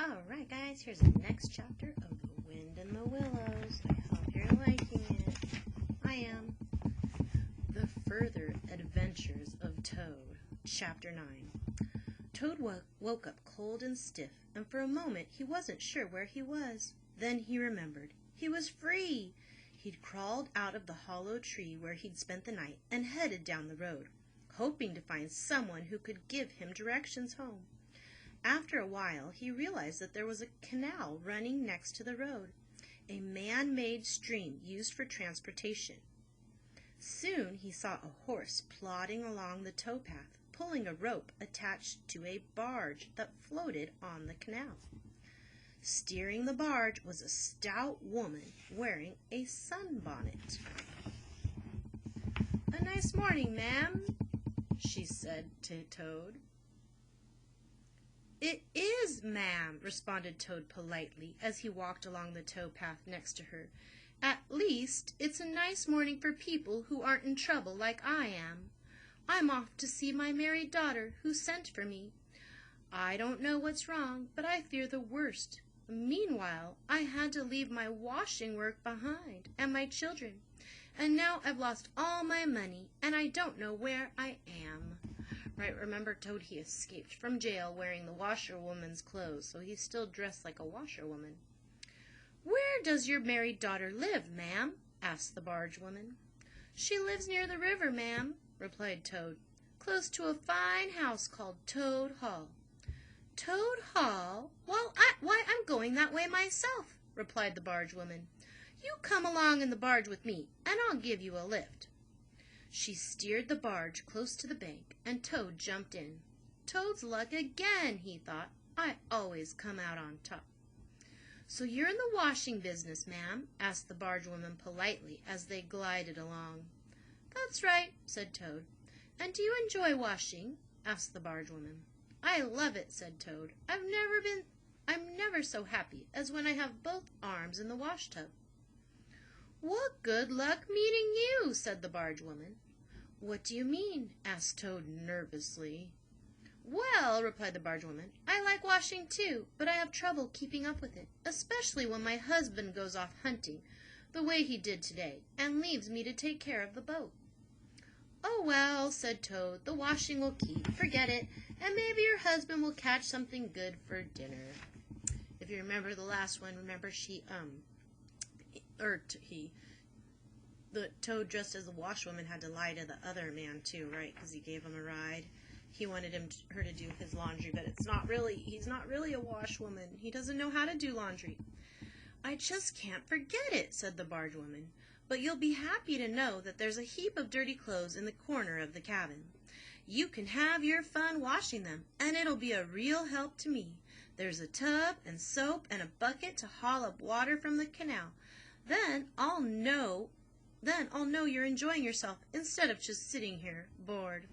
Alright guys, here's the next chapter of The Wind in the Willows. I hope you're liking it. I am. The Further Adventures of Toad, Chapter 9. Toad woke up cold and stiff, and for a moment he wasn't sure where he was. Then he remembered. He was free! He'd crawled out of the hollow tree where he'd spent the night and headed down the road, hoping to find someone who could give him directions home. After a while, he realized that there was a canal running next to the road, a man-made stream used for transportation. Soon he saw a horse plodding along the towpath, pulling a rope attached to a barge that floated on the canal. Steering the barge was a stout woman wearing a sunbonnet. "A nice morning, ma'am," she said to Toad. "It is, ma'am," responded Toad politely as he walked along the towpath next to her. "At least, it's a nice morning for people who aren't in trouble like I am. I'm off to see my married daughter who sent for me. I don't know what's wrong, but I fear the worst. Meanwhile, I had to leave my washing work behind and my children, and now I've lost all my money and I don't know where I am." Right, remember Toad, he escaped from jail wearing the washerwoman's clothes, so he's still dressed like a washerwoman. "Where does your married daughter live, ma'am?" asked the barge woman. "She lives near the river, ma'am," replied Toad, "close to a fine house called Toad Hall." "Toad Hall? Well, why, I'm going that way myself," replied the barge woman. "You come along in the barge with me, and I'll give you a lift." She steered the barge close to the bank, and Toad jumped in. "Toad's luck again," he thought. "I always come out on top." "So you're in the washing business, ma'am?" asked the barge woman politely as they glided along. "That's right," said Toad. "And do you enjoy washing?" asked the barge woman. "I love it," said Toad. I'm never so happy as when I have both arms in the wash tub." "What good luck meeting you," said the barge woman. "What do you mean?" asked Toad nervously. "Well," replied the barge woman, "I like washing too, but I have trouble keeping up with it, especially when my husband goes off hunting, the way he did today, and leaves me to take care of the boat." "Oh, well," said Toad, "the washing will keep. Forget it, and maybe your husband will catch something good for dinner." If you remember the last one, remember the Toad dressed as a washwoman had to lie to the other man too, right? Because he gave him a ride. He wanted her to do his laundry, but he's not really a washwoman. He doesn't know how to do laundry. "I just can't forget it," said the barge woman. "But you'll be happy to know that there's a heap of dirty clothes in the corner of the cabin. You can have your fun washing them, and it'll be a real help to me. There's a tub and soap and a bucket to haul up water from the canal. Then I'll know you're enjoying yourself instead of just sitting here bored."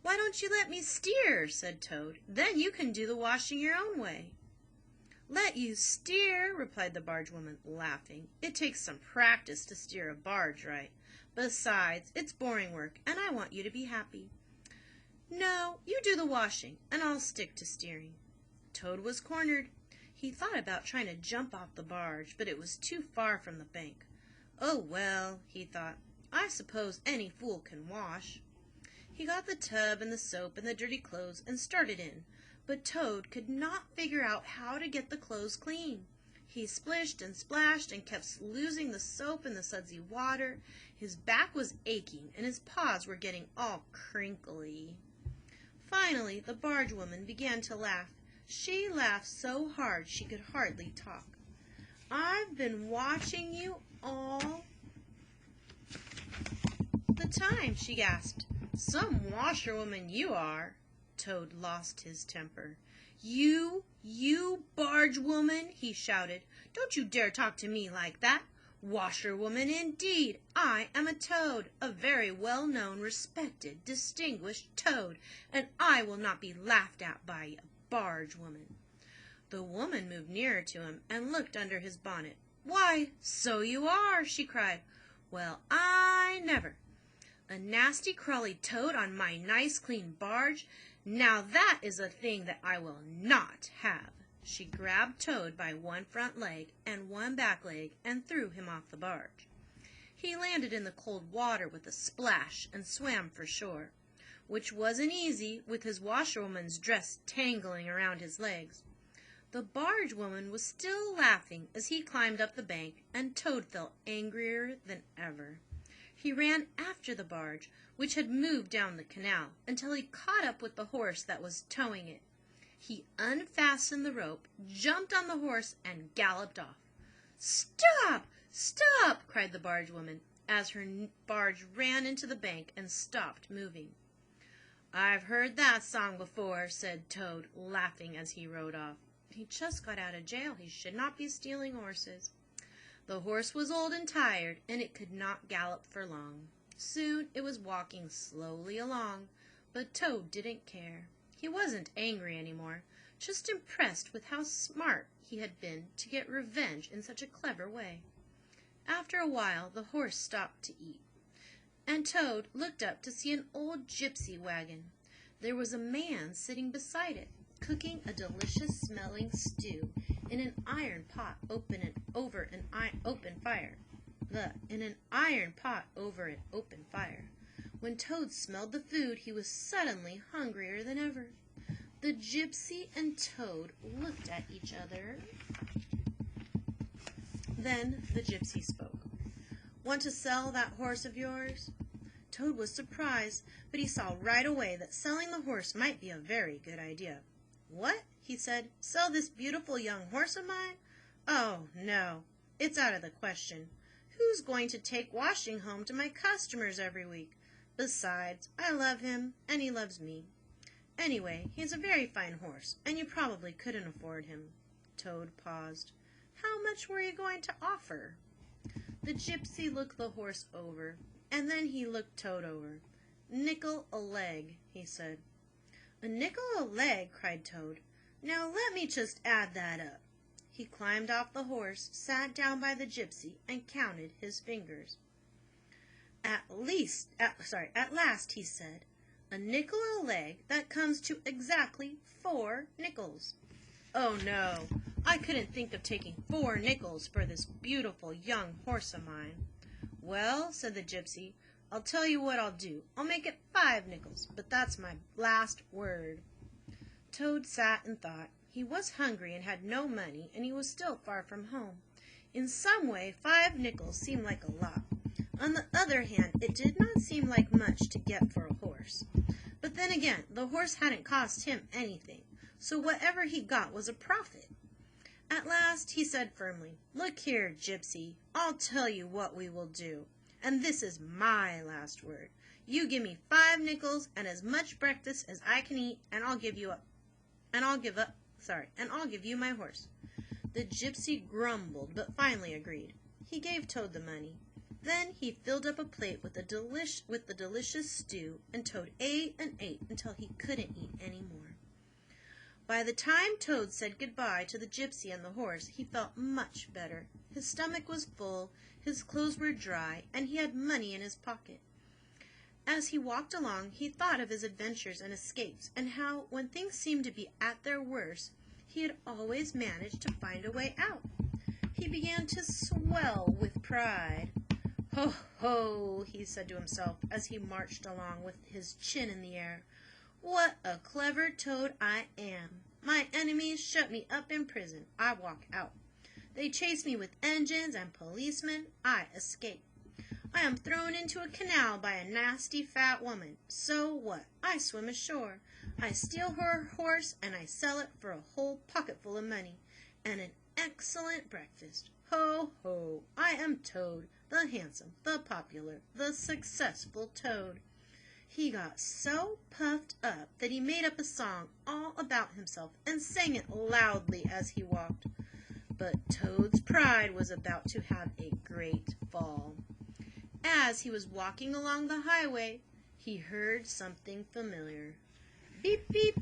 "Why don't you let me steer?" said Toad. "Then you can do the washing your own way." "Let you steer?" replied the barge woman, laughing. "It takes some practice to steer a barge right. Besides, it's boring work, and I want you to be happy. No, you do the washing, and I'll stick to steering." Toad was cornered. He thought about trying to jump off the barge, but it was too far from the bank. "Oh, well," he thought, "I suppose any fool can wash." He got the tub and the soap and the dirty clothes and started in, but Toad could not figure out how to get the clothes clean. He splished and splashed and kept losing the soap in the sudsy water. His back was aching and his paws were getting all crinkly. Finally, the barge woman began to laugh. She laughed so hard she could hardly talk. "I've been watching you all the time," she gasped. "Some washerwoman you are." Toad lost his temper. You barge woman," he shouted. "Don't you dare talk to me like that. Washerwoman indeed. I am a Toad, a very well-known, respected, distinguished Toad, and I will not be laughed at by a barge woman." The woman moved nearer to him and looked under his bonnet. "Why, so you are," she cried. "Well, I never! A nasty crawly Toad on my nice clean barge. Now that is a thing that I will not have." She grabbed Toad by one front leg and one back leg and threw him off the barge. He landed in the cold water with a splash and swam for shore, which wasn't easy with his washerwoman's dress tangling around his legs. The barge woman was still laughing as he climbed up the bank, and Toad felt angrier than ever. He ran after the barge, which had moved down the canal, until he caught up with the horse that was towing it. He unfastened the rope, jumped on the horse, and galloped off. "Stop! Stop!" cried the barge woman, as her barge ran into the bank and stopped moving. "I've heard that song before," said Toad, laughing as he rode off. He just got out of jail. He should not be stealing horses. The horse was old and tired, and it could not gallop for long. Soon it was walking slowly along, but Toad didn't care. He wasn't angry anymore, just impressed with how smart he had been to get revenge in such a clever way. After a while, the horse stopped to eat, and Toad looked up to see an old gypsy wagon. There was a man sitting beside it, cooking a delicious-smelling stew in an iron pot over an open fire. When Toad smelled the food, he was suddenly hungrier than ever. The gypsy and Toad looked at each other. Then the gypsy spoke. "Want to sell that horse of yours?" Toad was surprised, but he saw right away that selling the horse might be a very good idea. "What?" he said. "Sell this beautiful young horse of mine? Oh, no, it's out of the question. Who's going to take Washing home to my customers every week? Besides, I love him, and he loves me. Anyway, he's a very fine horse, and you probably couldn't afford him." Toad paused. "How much were you going to offer?" The gypsy looked the horse over, and then he looked Toad over. "Nickel a leg," he said. "A nickel a leg?" cried Toad. "Now let me just add that up." He climbed off the horse, sat down by the gypsy, and counted his fingers. At last, he said, "A nickel a leg, that comes to exactly 4 nickels. Oh, no, I couldn't think of taking 4 nickels for this beautiful young horse of mine." "Well," said the gypsy, "I'll tell you what I'll do. I'll make it 5 nickels, but that's my last word." Toad sat and thought. He was hungry and had no money, and he was still far from home. In some way, 5 nickels seemed like a lot. On the other hand, it did not seem like much to get for a horse. But then again, the horse hadn't cost him anything, so whatever he got was a profit. At last he said firmly, "Look here, gypsy, I'll tell you what we will do, and this is my last word. You give me 5 nickels and as much breakfast as I can eat, and I'll give you my horse." The gypsy grumbled, but finally agreed. He gave Toad the money. Then he filled up a plate with the delicious stew, and Toad ate and ate until he couldn't eat any more. By the time Toad said goodbye to the gypsy and the horse, he felt much better. His stomach was full, his clothes were dry, and he had money in his pocket. As he walked along, he thought of his adventures and escapes, and how, when things seemed to be at their worst, he had always managed to find a way out. He began to swell with pride. "Ho, ho," he said to himself as he marched along with his chin in the air. "What a clever Toad I am. My enemies shut me up in prison. I walk out. They chase me with engines and policemen. I escape. I am thrown into a canal by a nasty fat woman. So what? I swim ashore. I steal her horse, and I sell it for a whole pocketful of money and an excellent breakfast. Ho, ho, I am Toad, the handsome, the popular, the successful Toad." He got so puffed up that he made up a song all about himself and sang it loudly as he walked. But Toad's pride was about to have a great fall. As he was walking along the highway, he heard something familiar. Beep, beep.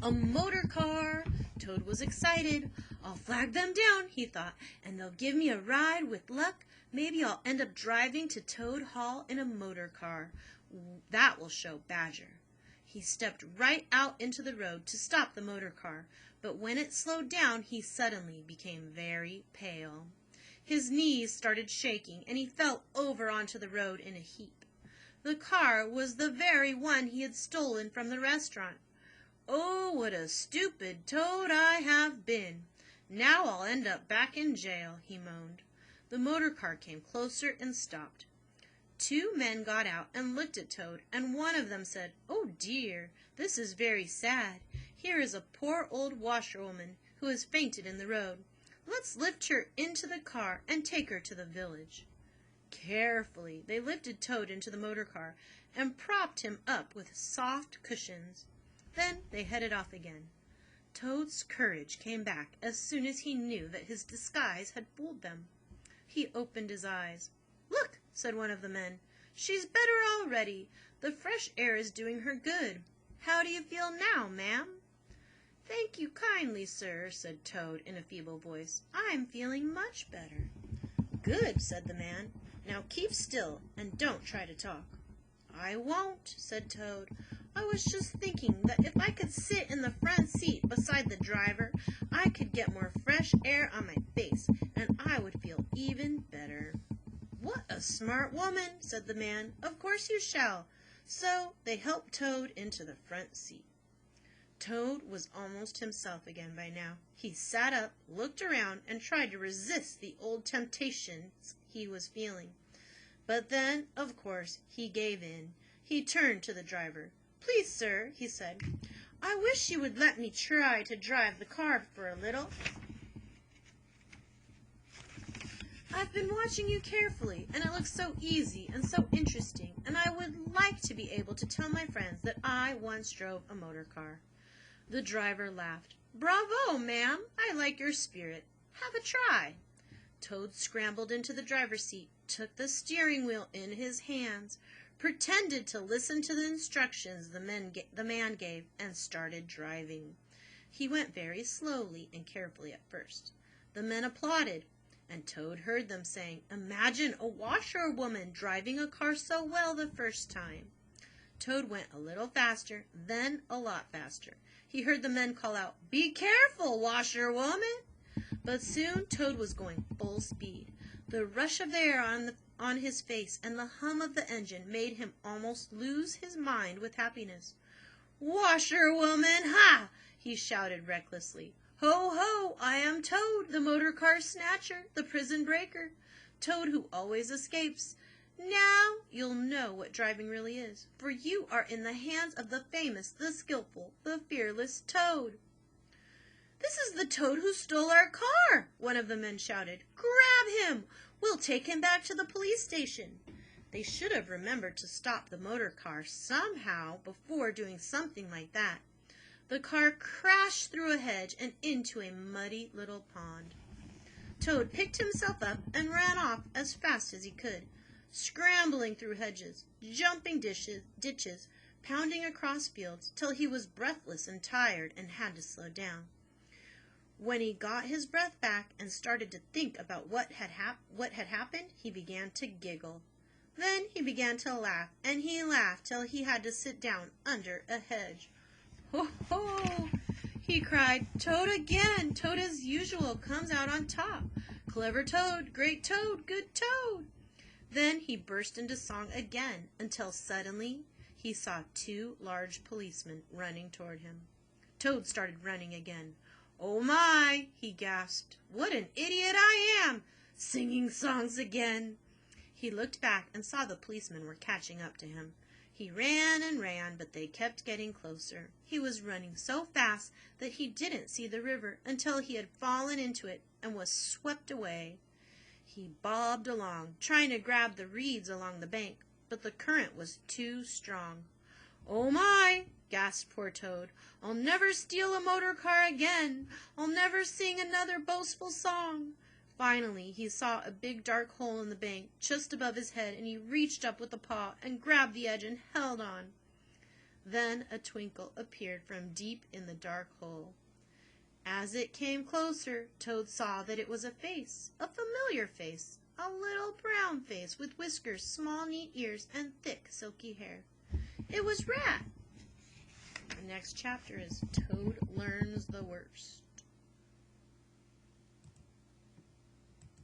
A motor car. Toad was excited. "I'll flag them down," he thought, "and they'll give me a ride with luck. Maybe I'll end up driving to Toad Hall in a motor car. That will show Badger." He stepped right out into the road to stop the motor car, but when it slowed down, he suddenly became very pale. His knees started shaking, and he fell over onto the road in a heap. The car was the very one he had stolen from the restaurant. "Oh, what a stupid Toad I have been! Now I'll end up back in jail," he moaned. The motor car came closer and stopped. Two men got out and looked at Toad, and one of them said, "Oh dear, this is very sad. Here is a poor old washerwoman who has fainted in the road. Let's lift her into the car and take her to the village." Carefully, they lifted Toad into the motor car and propped him up with soft cushions. Then they headed off again. Toad's courage came back as soon as he knew that his disguise had fooled them. He opened his eyes. "Look," said one of the men, "she's better already. The fresh air is doing her good. How do you feel now, ma'am?" "Thank you kindly, sir," said Toad in a feeble voice. "I'm feeling much better." "Good," said the man. "Now keep still and don't try to talk." "I won't," said Toad. "I was just thinking that if I could sit in the front seat beside the driver, I could get more fresh air on my face, and I would feel even better." "What a smart woman," said the man. "Of course you shall." So they helped Toad into the front seat. Toad was almost himself again by now. He sat up, looked around, and tried to resist the old temptations he was feeling. But then, of course, he gave in. He turned to the driver. "Please, sir," he said, "I wish you would let me try to drive the car for a little. I've been watching you carefully, and it looks so easy and so interesting, and I would like to be able to tell my friends that I once drove a motor car." The driver laughed. "Bravo, ma'am! I like your spirit. Have a try." Toad scrambled into the driver's seat, took the steering wheel in his hands, pretended to listen to the instructions the man gave, and started driving. He went very slowly and carefully at first. The men applauded, and Toad heard them saying, "Imagine a washerwoman driving a car so well the first time." Toad went a little faster, then a lot faster. He heard the men call out, "Be careful, washerwoman!" But soon Toad was going full speed. The rush of the air on his face and the hum of the engine made him almost lose his mind with happiness. "Washerwoman, ha!" he shouted recklessly. "Ho, ho! I am Toad, the motor car snatcher, the prison breaker. Toad who always escapes. Now you'll know what driving really is, for you are in the hands of the famous, the skillful, the fearless Toad." "This is the Toad who stole our car!" one of the men shouted. "Grab him! We'll take him back to the police station." They should have remembered to stop the motor car somehow before doing something like that. The car crashed through a hedge and into a muddy little pond. Toad picked himself up and ran off as fast as he could, scrambling through hedges, jumping ditches, pounding across fields, till he was breathless and tired and had to slow down. When he got his breath back and started to think about what had happened, he began to giggle. Then he began to laugh, and he laughed till he had to sit down under a hedge. "Ho, ho!" he cried. "Toad again! Toad as usual comes out on top. Clever Toad, great Toad, good Toad!" Then he burst into song again, until suddenly he saw two large policemen running toward him. Toad started running again. "Oh my!" he gasped. "What an idiot I am! Singing songs again!" He looked back and saw the policemen were catching up to him. He ran and ran, but they kept getting closer. He was running so fast that he didn't see the river until he had fallen into it and was swept away. He bobbed along, trying to grab the reeds along the bank, but the current was too strong. "Oh my!" gasped poor Toad. "I'll never steal a motor car again. I'll never sing another boastful song." Finally, he saw a big dark hole in the bank just above his head, and he reached up with a paw and grabbed the edge and held on. Then a twinkle appeared from deep in the dark hole. As it came closer, Toad saw that it was a face, a familiar face, a little brown face with whiskers, small neat ears, and thick silky hair. It was Rat. The next chapter is Toad Learns the Worst.